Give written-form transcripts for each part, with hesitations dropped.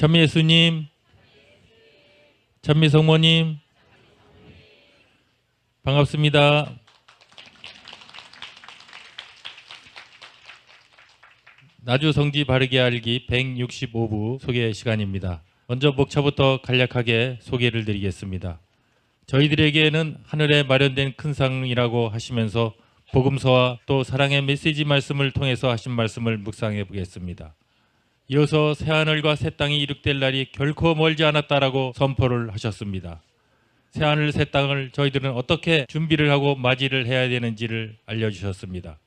전미예수님, 전미성모님, 반갑습니다. 나주 성지 바르게 알기 165부 소개 시간입니다. 먼저 목차부터 간략하게 소개를 드리겠습니다. 저희들에게는 하늘에 마련된 큰 상이라고 하시면서 복음서와 또 사랑의 메시지 말씀을 통해서 하신 말씀을 묵상해 보겠습니다. 이어서 새하늘과 새 땅이 이룩될 날이 결코 멀지 않았다라고 선포를 하셨습니다. 새하늘 새 땅을 저희들은 어떻게 준비를 하고 맞이를 해야 되는지를 알려주셨습니다.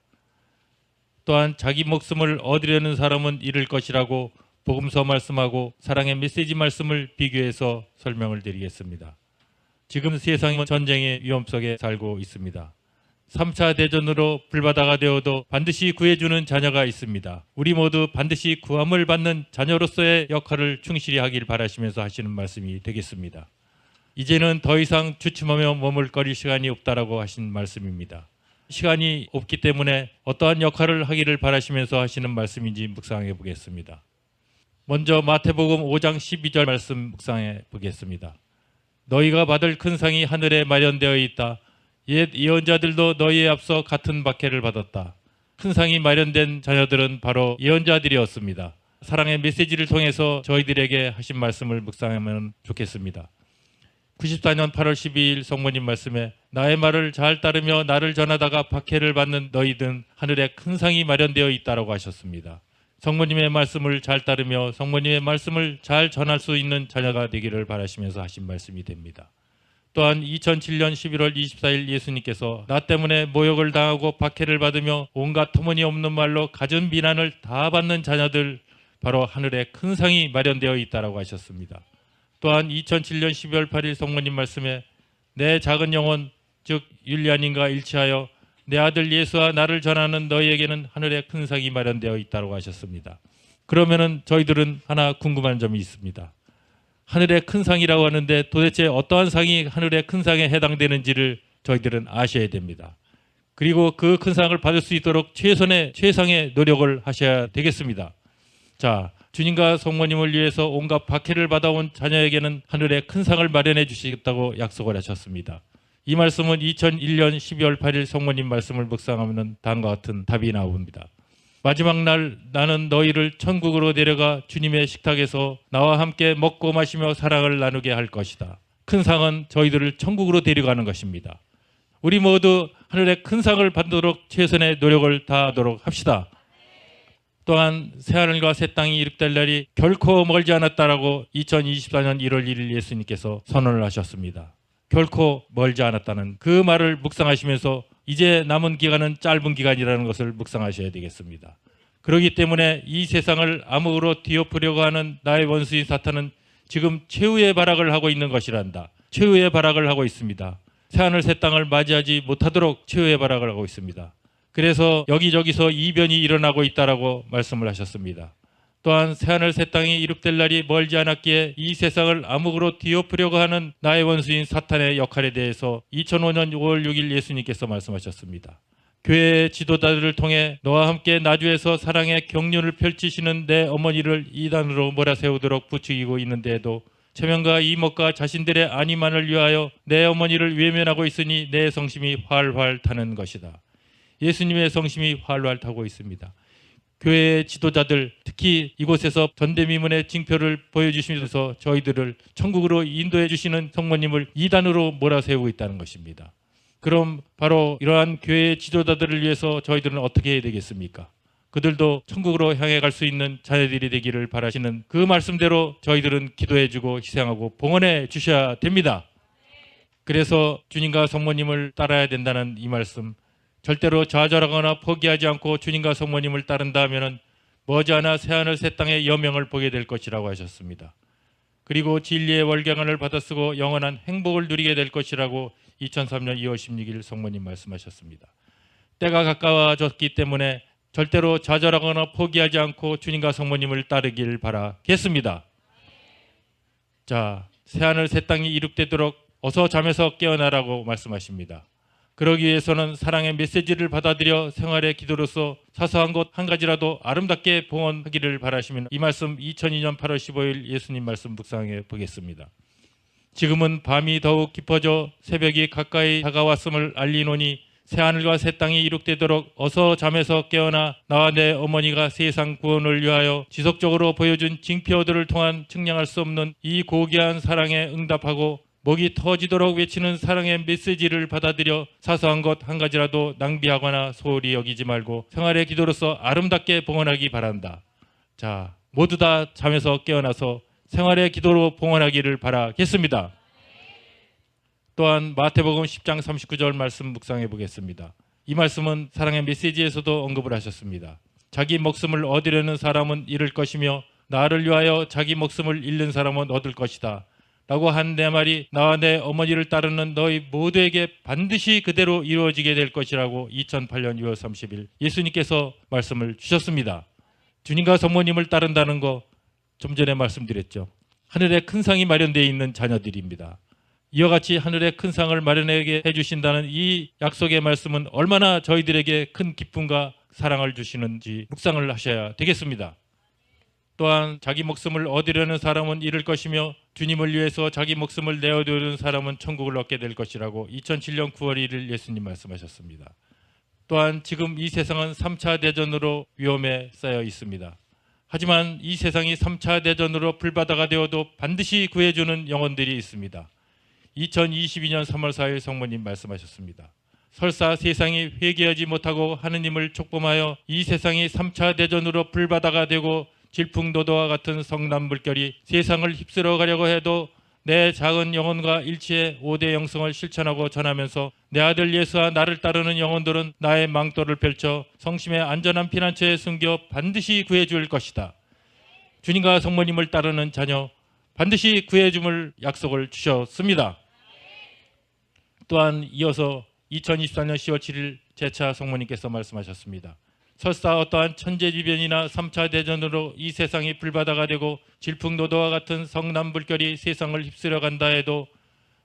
또한 자기 목숨을 얻으려는 사람은 잃을 것이라고 복음서 말씀하고 사랑의 메시지 말씀을 비교해서 설명을 드리겠습니다. 지금 세상은 전쟁의 위험 속에 살고 있습니다. 3차 대전으로 불바다가 되어도 반드시 구해주는 자녀가 있습니다. 우리 모두 반드시 구함을 받는 자녀로서의 역할을 충실히 하길 바라시면서 하시는 말씀이 되겠습니다. 이제는 더 이상 주춤하며 머물거릴 시간이 없다라고 하신 말씀입니다. 시간이 없기 때문에 어떠한 역할을 하기를 바라시면서 하시는 말씀인지 묵상해 보겠습니다. 먼저 마태복음 5장 12절 말씀 묵상해 보겠습니다. 너희가 받을 큰 상이 하늘에 마련되어 있다. 옛 예언자들도 너희에 앞서 같은 박해를 받았다. 큰 상이 마련된 자녀들은 바로 예언자들이었습니다. 사랑의 메시지를 통해서 저희들에게 하신 말씀을 묵상하면 좋겠습니다. 94년 8월 12일 성모님 말씀에 나의 말을 잘 따르며 나를 전하다가 박해를 받는 너희든 하늘에 큰 상이 마련되어 있다고 하셨습니다. 성모님의 말씀을 잘 따르며 성모님의 말씀을 잘 전할 수 있는 자녀가 되기를 바라시면서 하신 말씀이 됩니다. 또한 2007년 11월 24일 예수님께서 나 때문에 모욕을 당하고 박해를 받으며 온갖 터무니없는 말로 갖은 비난을 다 받는 자녀들 바로 하늘에 큰 상이 마련되어 있다고 하셨습니다. 또한 2007년 12월 8일 성모님 말씀에 내 작은 영혼 즉 율리안님과 일치하여 내 아들 예수와 나를 전하는 너희에게는 하늘에 큰 상이 마련되어 있다고 하셨습니다. 그러면은 저희들은 하나 궁금한 점이 있습니다. 하늘의 큰 상이라고 하는데 도대체 어떠한 상이 하늘의 큰 상에 해당되는지를 저희들은 아셔야 됩니다. 그리고 그 큰 상을 받을 수 있도록 최상의 노력을 하셔야 되겠습니다. 자, 주님과 성모님을 위해서 온갖 박해를 받아온 자녀에게는 하늘의 큰 상을 마련해 주시겠다고 약속을 하셨습니다. 이 말씀은 2001년 12월 8일 성모님 말씀을 묵상하면 다음과 같은 답이 나옵니다. 마지막 날 나는 너희를 천국으로 데려가 주님의 식탁에서 나와 함께 먹고 마시며 사랑을 나누게 할 것이다. 큰 상은 저희들을 천국으로 데려가는 것입니다. 우리 모두 하늘의 큰 상을 받도록 최선의 노력을 다하도록 합시다. 또한 새하늘과 새 땅이 이룩될 날이 결코 멀지 않았다라고 2024년 1월 1일 예수님께서 선언을 하셨습니다. 결코 멀지 않았다는 그 말을 묵상하시면서 이제 남은 기간은 짧은 기간이라는 것을 묵상하셔야 되겠습니다. 그렇기 때문에 이 세상을 암흑으로 뒤엎으려고 하는 나의 원수인 사탄은 지금 최후의 발악을 하고 있는 것이란다. 최후의 발악을 하고 있습니다. 새하늘 새 땅을 맞이하지 못하도록 최후의 발악을 하고 있습니다. 그래서 여기저기서 이변이 일어나고 있다라고 말씀을 하셨습니다. 또한 새하늘 새 땅이 이룩될 날이 멀지 않았기에 이 세상을 암흑으로 뒤엎으려고 하는 나의 원수인 사탄의 역할에 대해서 2005년 5월 6일 예수님께서 말씀하셨습니다. 교회의 지도자들을 통해 너와 함께 나주에서 사랑의 경륜을 펼치시는 내 어머니를 이단으로 몰아세우도록 부추기고 있는데도 체면과 이목과 자신들의 안위만을 위하여 내 어머니를 외면하고 있으니 내 성심이 활활 타는 것이다. 예수님의 성심이 활활 타고 있습니다. 교회의 지도자들 특히 이곳에서 전대미문의 징표를 보여주시면서 저희들을 천국으로 인도해 주시는 성모님을 이단으로 몰아세우고 있다는 것입니다. 그럼 바로 이러한 교회의 지도자들을 위해서 저희들은 어떻게 해야 되겠습니까? 그들도 천국으로 향해 갈 수 있는 자녀들이 되기를 바라시는 그 말씀대로 저희들은 기도해 주고 희생하고 봉헌해 주셔야 됩니다. 그래서 주님과 성모님을 따라야 된다는 이 말씀, 절대로 좌절하거나 포기하지 않고 주님과 성모님을 따른다 하면 머지않아 새하늘 새 땅의 여명을 보게 될 것이라고 하셨습니다. 그리고 진리의 월경안을 받아쓰고 영원한 행복을 누리게 될 것이라고 2003년 2월 16일 성모님 말씀하셨습니다. 때가 가까워졌기 때문에 절대로 좌절하거나 포기하지 않고 주님과 성모님을 따르길 바라겠습니다. 자, 새하늘 새 땅이 이룩되도록 어서 잠에서 깨어나라고 말씀하십니다. 그러기 위해서는 사랑의 메시지를 받아들여 생활의 기도로서 사소한 것 한 가지라도 아름답게 봉헌하기를 바라시면 이 말씀 2002년 8월 15일 예수님 말씀 묵상해 보겠습니다. 지금은 밤이 더욱 깊어져 새벽이 가까이 다가왔음을 알리노니 새하늘과 새 땅이 이룩되도록 어서 잠에서 깨어나 나와 내 어머니가 세상 구원을 위하여 지속적으로 보여준 징표들을 통한 측량할 수 없는 이 고귀한 사랑에 응답하고 목이 터지도록 외치는 사랑의 메시지를 받아들여 사소한 것 한 가지라도 낭비하거나 소홀히 여기지 말고 생활의 기도로서 아름답게 봉헌하기 바란다. 자, 모두 다 잠에서 깨어나서 생활의 기도로 봉헌하기를 바라겠습니다. 또한 마태복음 10장 39절 말씀 묵상해 보겠습니다. 이 말씀은 사랑의 메시지에서도 언급을 하셨습니다. 자기 목숨을 얻으려는 사람은 잃을 것이며 나를 위하여 자기 목숨을 잃는 사람은 얻을 것이다 라고 한 내 말이 나와 내 어머니를 따르는 너희 모두에게 반드시 그대로 이루어지게 될 것이라고 2008년 6월 30일 예수님께서 말씀을 주셨습니다. 주님과 성모님을 따른다는 거 좀 전에 말씀드렸죠. 하늘에 큰 상이 마련되어 있는 자녀들입니다. 이와 같이 하늘에 큰 상을 마련하게 해주신다는 이 약속의 말씀은 얼마나 저희들에게 큰 기쁨과 사랑을 주시는지 묵상을 하셔야 되겠습니다. 또한 자기 목숨을 얻으려는 사람은 잃을 것이며 주님을 위해서 자기 목숨을 내어두는 사람은 천국을 얻게 될 것이라고 2007년 9월 1일 예수님 말씀하셨습니다. 또한 지금 이 세상은 3차 대전으로 위험에 쌓여 있습니다. 하지만 이 세상이 3차 대전으로 불바다가 되어도 반드시 구해주는 영혼들이 있습니다. 2022년 3월 4일 성모님 말씀하셨습니다. 설사 세상이 회개하지 못하고 하느님을 촉범하여 이 세상이 3차 대전으로 불바다가 되고 질풍노도와 같은 성난물결이 세상을 휩쓸어 가려고 해도 내 작은 영혼과 일치해 5대 영성을 실천하고 전하면서 내 아들 예수와 나를 따르는 영혼들은 나의 망토를 펼쳐 성심의 안전한 피난처에 숨겨 반드시 구해줄 것이다. 주님과 성모님을 따르는 자녀 반드시 구해줌을 약속을 주셨습니다. 또한 이어서 2024년 10월 7일 제차 성모님께서 말씀하셨습니다. 설사 어떠한 천재지변이나 3차 대전으로 이 세상이 불바다가 되고 질풍노도와 같은 성난불결이 세상을 휩쓸어 간다 해도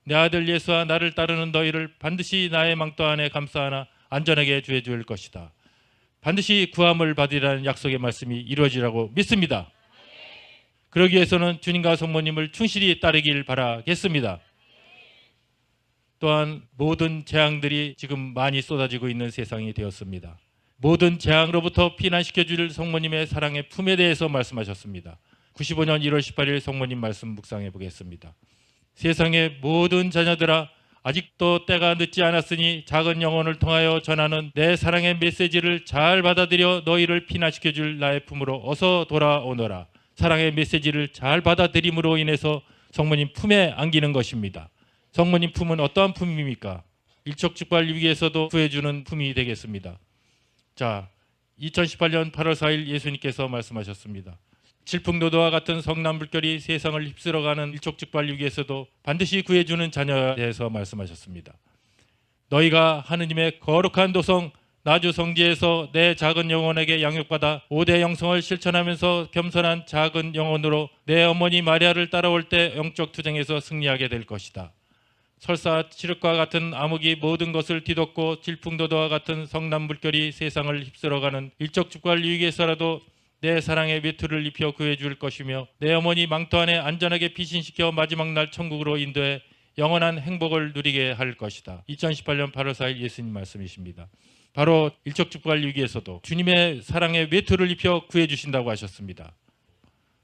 내 아들 예수와 나를 따르는 너희를 반드시 나의 망토 안에 감싸 안전하게 주해 줄 것이다. 반드시 구함을 받으리라는 약속의 말씀이 이루어지라고 믿습니다. 그러기 위해서는 주님과 성모님을 충실히 따르길 바라겠습니다. 또한 모든 재앙들이 지금 많이 쏟아지고 있는 세상이 되었습니다. 모든 재앙으로부터 피난시켜줄 성모님의 사랑의 품에 대해서 말씀하셨습니다. 95년 1월 18일 성모님 말씀 묵상해 보겠습니다. 세상의 모든 자녀들아 아직도 때가 늦지 않았으니 작은 영혼을 통하여 전하는 내 사랑의 메시지를 잘 받아들여 너희를 피난시켜줄 나의 품으로 어서 돌아오너라. 사랑의 메시지를 잘 받아들임으로 인해서 성모님 품에 안기는 것입니다. 성모님 품은 어떠한 품입니까? 일촉즉발 위기에서도 구해주는 품이 되겠습니다. 자, 2018년 8월 4일 예수님께서 말씀하셨습니다. 질풍노도와 같은 성난불결이 세상을 휩쓸어가는 일촉즉발 위기에서도 반드시 구해주는 자녀에 대해서 말씀하셨습니다. 너희가 하느님의 거룩한 도성 나주 성지에서 내 작은 영혼에게 양육받아 5대 영성을 실천하면서 겸손한 작은 영혼으로 내 어머니 마리아를 따라올 때 영적 투쟁에서 승리하게 될 것이다. 설사 칠흑과 같은 암흑이 모든 것을 뒤덮고 질풍노도와 같은 성난불결이 세상을 휩쓸어가는 일촉즉발 위기에서라도 내 사랑의 외투를 입혀 구해줄 것이며 내 어머니 망토 안에 안전하게 피신시켜 마지막 날 천국으로 인도해 영원한 행복을 누리게 할 것이다. 2018년 8월 4일 예수님 말씀이십니다. 바로 일촉즉발 위기에서도 주님의 사랑의 외투를 입혀 구해주신다고 하셨습니다.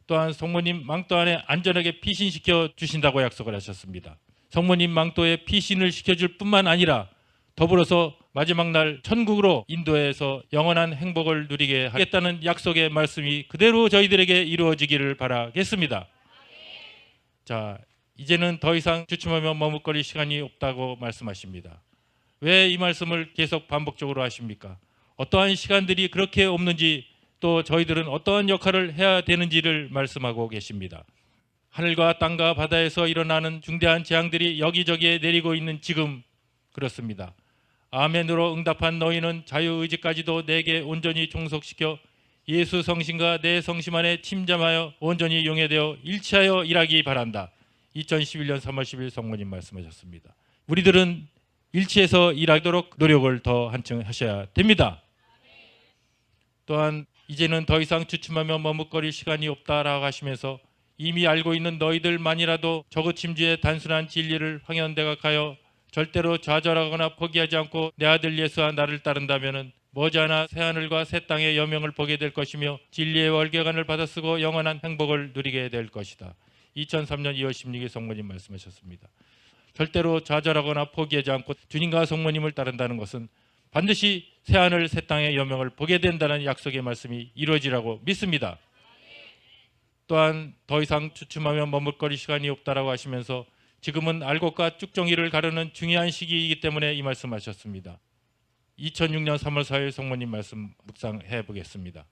또한 성모님 망토 안에 안전하게 피신시켜 주신다고 약속을 하셨습니다. 성모님 망토에 피신을 시켜줄 뿐만 아니라 더불어서 마지막 날 천국으로 인도해서 영원한 행복을 누리게 하겠다는 약속의 말씀이 그대로 저희들에게 이루어지기를 바라겠습니다. 자, 이제는 더 이상 주춤하며 머뭇거릴 시간이 없다고 말씀하십니다. 왜 이 말씀을 계속 반복적으로 하십니까? 어떠한 시간들이 그렇게 없는지 또 저희들은 어떠한 역할을 해야 되는지를 말씀하고 계십니다. 하늘과 땅과 바다에서 일어나는 중대한 재앙들이 여기저기에 내리고 있는 지금 그렇습니다. 아멘으로 응답한 너희는 자유의지까지도 내게 온전히 종속시켜 예수 성심과 내 성심 안에 침잠하여 온전히 용해되어 일치하여 일하기 바란다. 2011년 3월 10일 성모님 말씀하셨습니다. 우리들은 일치해서 일하도록 노력을 더 한층 하셔야 됩니다. 또한 이제는 더 이상 주춤하며 머뭇거릴 시간이 없다라고 하시면서 이미 알고 있는 너희들만이라도 저거침주의 단순한 진리를 황현대각하여 절대로 좌절하거나 포기하지 않고 내 아들 예수와 나를 따른다면 머지않아 새하늘과 새 땅의 여명을 보게 될 것이며 진리의 월계관을 받아쓰고 영원한 행복을 누리게 될 것이다. 2003년 2월 16일 성모님 말씀하셨습니다. 절대로 좌절하거나 포기하지 않고 주님과 성모님을 따른다는 것은 반드시 새하늘 새 땅의 여명을 보게 된다는 약속의 말씀이 이루어지라고 믿습니다. 또한 더 이상 주춤하며 머뭇거릴 시간이 없다라고 하시면서 지금은 알곡과 쭉정이를 가르는 중요한 시기이기 때문에 이 말씀하셨습니다. 2006년 3월 4일 성모님 말씀 묵상해 보겠습니다.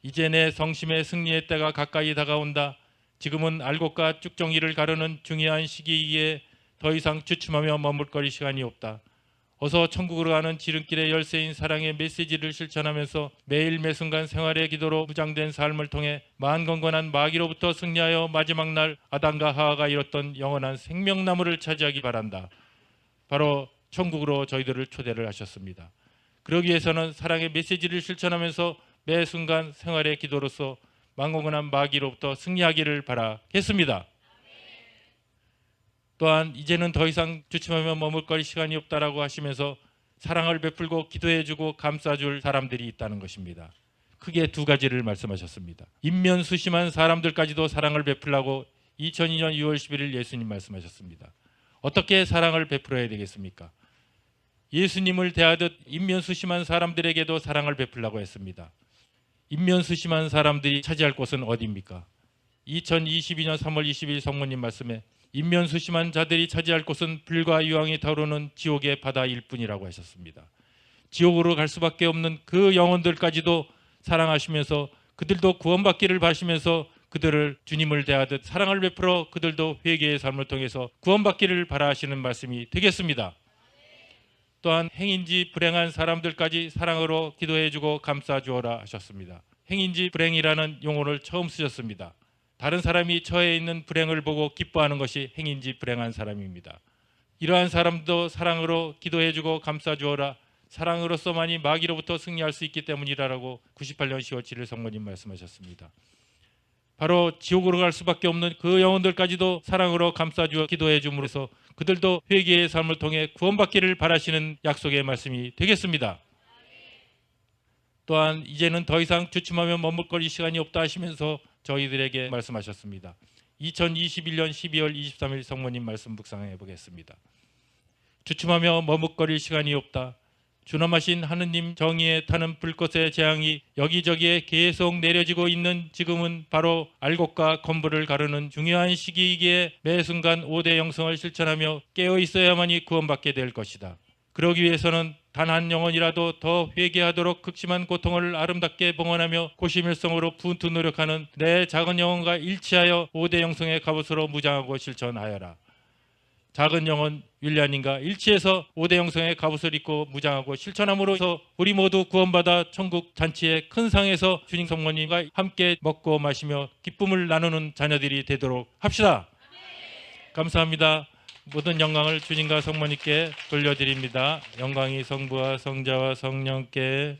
이제 내 성심의 승리의 때가 가까이 다가온다. 지금은 알곡과 쭉정이를 가르는 중요한 시기이기에 더 이상 주춤하며 머뭇거릴 시간이 없다. 어서 천국으로 가는 지름길의 열쇠인 사랑의 메시지를 실천하면서 매일 매순간 생활의 기도로 무장된 삶을 통해 만건건한 마귀로부터 승리하여 마지막 날 아담과 하와가 이뤘던 영원한 생명나무를 차지하기 바란다. 바로 천국으로 저희들을 초대를 하셨습니다. 그러기 위해서는 사랑의 메시지를 실천하면서 매 순간 생활의 기도로서 만건건한 마귀로부터 승리하기를 바라겠습니다. 또한 이제는 더 이상 주춤하며 머물거릴 시간이 없다라고 하시면서 사랑을 베풀고 기도해주고 감싸줄 사람들이 있다는 것입니다. 크게 두 가지를 말씀하셨습니다. 인면수심한 사람들까지도 사랑을 베풀라고 2002년 6월 11일 예수님 말씀하셨습니다. 어떻게 사랑을 베풀어야 되겠습니까? 예수님을 대하듯 인면수심한 사람들에게도 사랑을 베풀라고 했습니다. 인면수심한 사람들이 차지할 곳은 어디입니까? 2022년 3월 20일 성모님 말씀에 인면수심한 자들이 차지할 곳은 불과 유황이 타오르는 지옥의 바다일 뿐이라고 하셨습니다. 지옥으로 갈 수밖에 없는 그 영혼들까지도 사랑하시면서 그들도 구원받기를 바라시면서 그들을 주님을 대하듯 사랑을 베풀어 그들도 회개의 삶을 통해서 구원받기를 바라시는 말씀이 되겠습니다. 또한 행인지 불행한 사람들까지 사랑으로 기도해주고 감싸주어라 하셨습니다. 행인지 불행이라는 용어를 처음 쓰셨습니다. 다른 사람이 처해 있는 불행을 보고 기뻐하는 것이 행인지 불행한 사람입니다. 이러한 사람도 사랑으로 기도해주고 감싸주어라. 사랑으로서만이 마귀로부터 승리할 수 있기 때문이라고 98년 10월 7일 성모님 말씀하셨습니다. 바로 지옥으로 갈 수밖에 없는 그 영혼들까지도 사랑으로 감싸주어 기도해 줌으로써 그들도 회개의 삶을 통해 구원받기를 바라시는 약속의 말씀이 되겠습니다. 또한 이제는 더 이상 주춤하며 머뭇거릴 시간이 없다 하시면서 저희들에게 말씀하셨습니다. 2021년 12월 23일 성모님 말씀 묵상해 보겠습니다. 주춤하며 머뭇거릴 시간이 없다. 준엄하신 하느님 정의에 타는 불꽃의 재앙이 여기저기에 계속 내려지고 있는 지금은 바로 알곡과 건부를 가르는 중요한 시기이기에 매 순간 5대 영성을 실천하며 깨어 있어야만이 구원받게 될 것이다. 그러기 위해서는 단 한 영혼이라도 더 회개하도록 극심한 고통을 아름답게 봉헌하며 고심일성으로 분투 노력하는 내 작은 영혼과 일치하여 5대 영성의 갑옷으로 무장하고 실천하여라. 작은 영혼 윌리안님과 일치해서 5대 영성의 갑옷을 입고 무장하고 실천함으로써 우리 모두 구원받아 천국 잔치의 큰 상에서 주님 성모님과 함께 먹고 마시며 기쁨을 나누는 자녀들이 되도록 합시다. 감사합니다. 모든 영광을 주님과 성모님께 돌려드립니다. 영광이 성부와 성자와 성령께